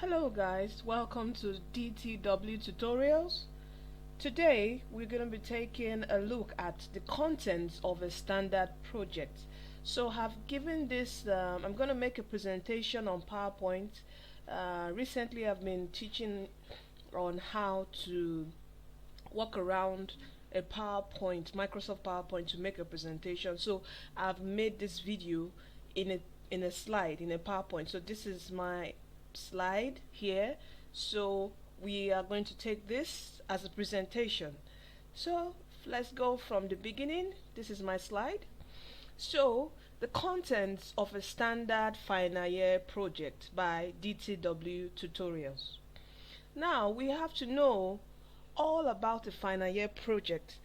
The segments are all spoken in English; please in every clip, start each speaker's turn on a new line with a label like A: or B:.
A: Hello guys, welcome to DTW Tutorials. Today we're going to be taking a look at the contents of a standard project. So I've given this, I'm going to make a presentation on PowerPoint. Recently I've been teaching on how to work around a PowerPoint, Microsoft PowerPoint, to make a presentation. So I've made this video in a slide, in a PowerPoint. So this is my slide here. So we are going to take this as a presentation. So let's go from the beginning. This is my slide. So the contents of a standard final year project by DTW Tutorials. Now we have to know all about a final year project.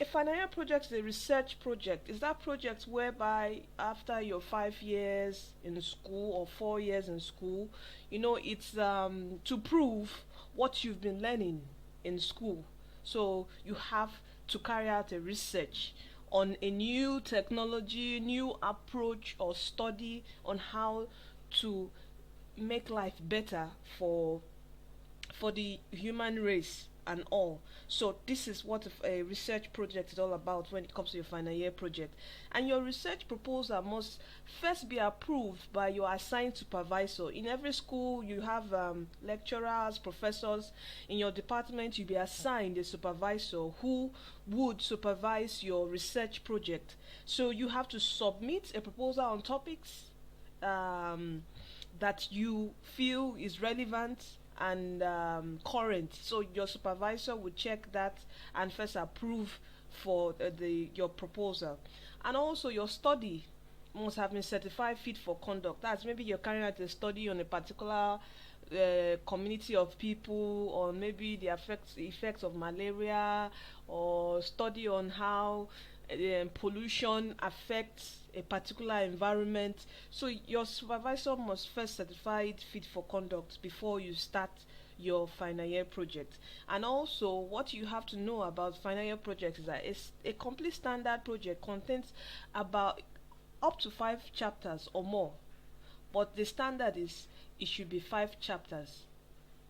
A: A final year project is a research project. Is that project whereby after your 5 years in school or 4 years in school, it's to prove what you've been learning in school. So you have to carry out a research on a new technology, new approach or study on how to make life better for the human race and all. So this is what a research project is all about when it comes to your final year project. And your research proposal must first be approved by your assigned supervisor. In every school you have lecturers, professors. In your department you'll be assigned a supervisor who would supervise your research project. So you have to submit a proposal on topics that you feel is relevant and current. So your supervisor will check that and first approve for your proposal. And also your study must have been certified fit for conduct. That's maybe you're carrying out a study on a particular community of people, or maybe the effects of malaria, or study on how pollution affects a particular environment. So your supervisor must first certify it fit for conduct before you start your final year project. And also what you have to know about final year projects is that a complete standard project contains about up to 5 chapters or more, but the standard is it should be 5 chapters.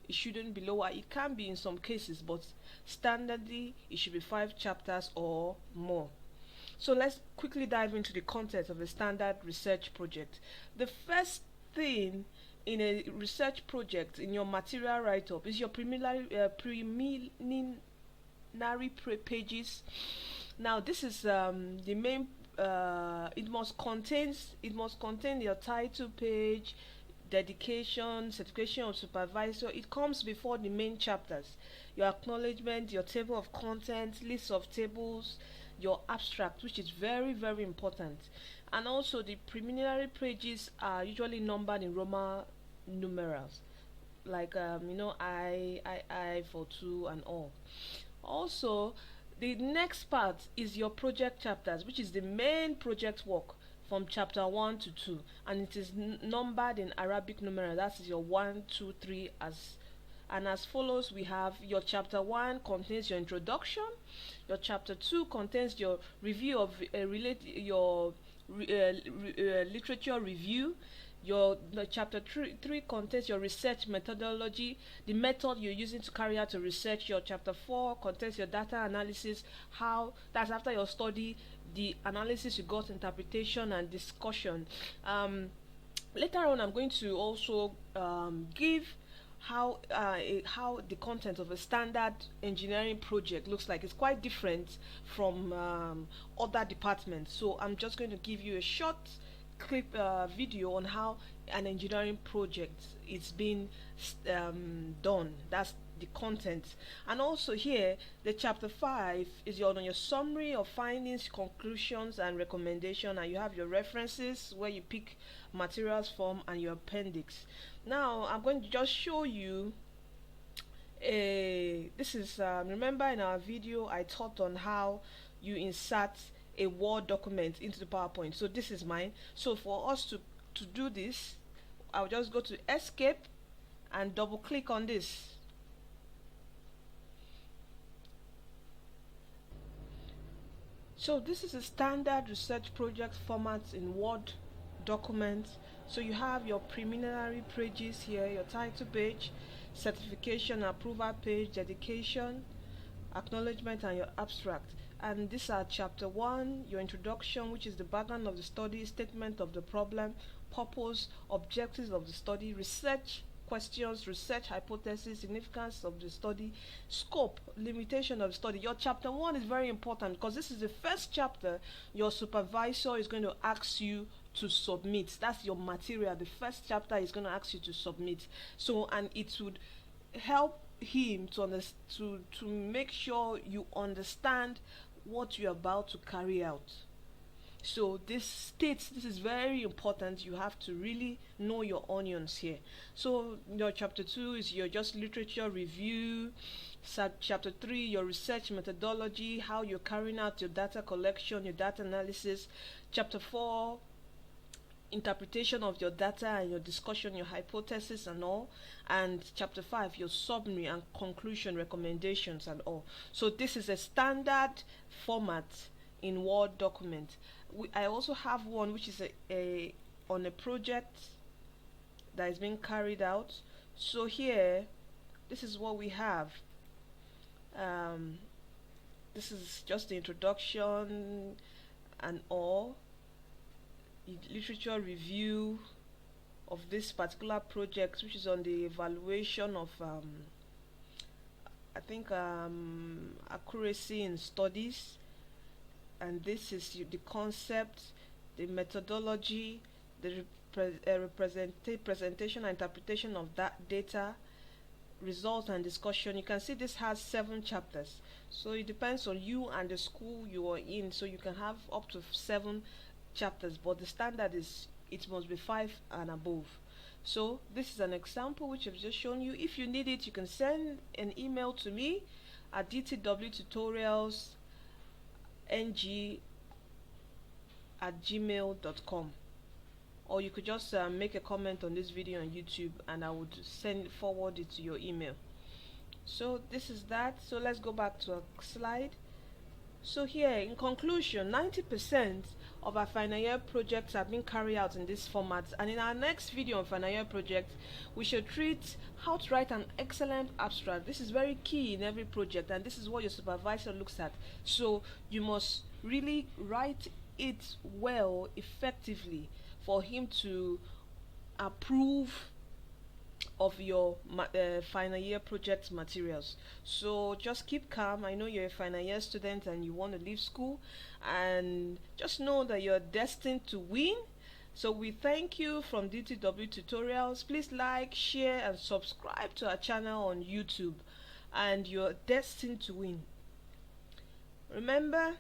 A: It shouldn't be lower. It can be in some cases, but standardly it should be 5 chapters or more. So let's quickly dive into the content of a standard research project. The first thing in a research project in your material write-up is your preliminary pages. Now this is the main. It must contain your title page, dedication, certification of supervisor. It comes before the main chapters. Your acknowledgement, your table of contents, list of tables, your abstract, which is very important. And also the preliminary pages are usually numbered in Roman numerals, like I for 2 and all. Also the next part is your project chapters, which is the main project work from chapter 1 to 2, and it is numbered in Arabic numerals. That is your 1, 2, 3 as follows. We have your chapter 1 contains your introduction, your chapter 2 contains your review of literature review, the chapter 3 contains your research methodology, the method you're using to carry out your research. Your chapter 4 contains your data analysis, how that's after your study, the analysis you got, interpretation and discussion. Later on I'm going to also give how the content of a standard engineering project looks like. It's quite different from other departments, so I'm just going to give you a short clip video on how an engineering project is being done. That's the content. And also here the chapter 5 is on your summary of findings, conclusions and recommendation, and you have your references where you pick materials from and your appendix. Now I'm going to just show you this is remember in our video I taught on how you insert a Word document into the PowerPoint. So this is mine. So for us to do this, I'll just go to escape and double click on this. So this is a standard research project format in Word document. So you have your preliminary pages here, your title page, certification approval page, dedication, acknowledgement, and your abstract. And these are chapter 1, your introduction, which is the background of the study, statement of the problem, purpose, objectives of the study, research questions, research hypothesis, significance of the study, scope, limitation of the study. Your chapter 1 is very important because this is the first chapter your supervisor is going to ask you to submit. That's your material. The first chapter is going to ask you to submit. So, and it would help him to make sure you understand what you're about to carry out. So this is very important. You have to really know your onions here. So your chapter 2 is your just literature review. Chapter 3, your research methodology, how you're carrying out your data collection, your data analysis. Chapter 4, interpretation of your data and your discussion, your hypothesis and all. And chapter 5, your summary and conclusion, recommendations and all. So this is a standard format in Word document. I also have one which is a on a project that is being carried out. So here, this is what we have. This is just the introduction and all. Literature review of this particular project, which is on the evaluation of I think accuracy in studies. And this is the concept, the methodology, the presentation and interpretation of that data, results and discussion. You can see this has 7 chapters. So it depends on you and the school you are in. So you can have up to 7 chapters, but the standard is it must be 5 and above. So this is an example which I've just shown you. If you need it, you can send an email to me at dtwtutorialsng@gmail.com, or you could just make a comment on this video on YouTube and I would forward it to your email. So this is that. So let's go back to our slide. So here, in conclusion, 90% of our final year projects have been carried out in this format, and in our next video on final year project, we should treat how to write an excellent abstract. This is very key in every project, and this is what your supervisor looks at. So you must really write it well, effectively, for him to approve of your final year project materials. So just keep calm. I know you're a final year student and you want to leave school, and just know that you're destined to win. So we thank you from DTW Tutorials. Please like, share and subscribe to our channel on YouTube, and you're destined to win. Remember,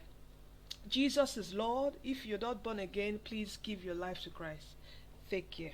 A: Jesus is Lord. If you're not born again, please give your life to Christ. Take care.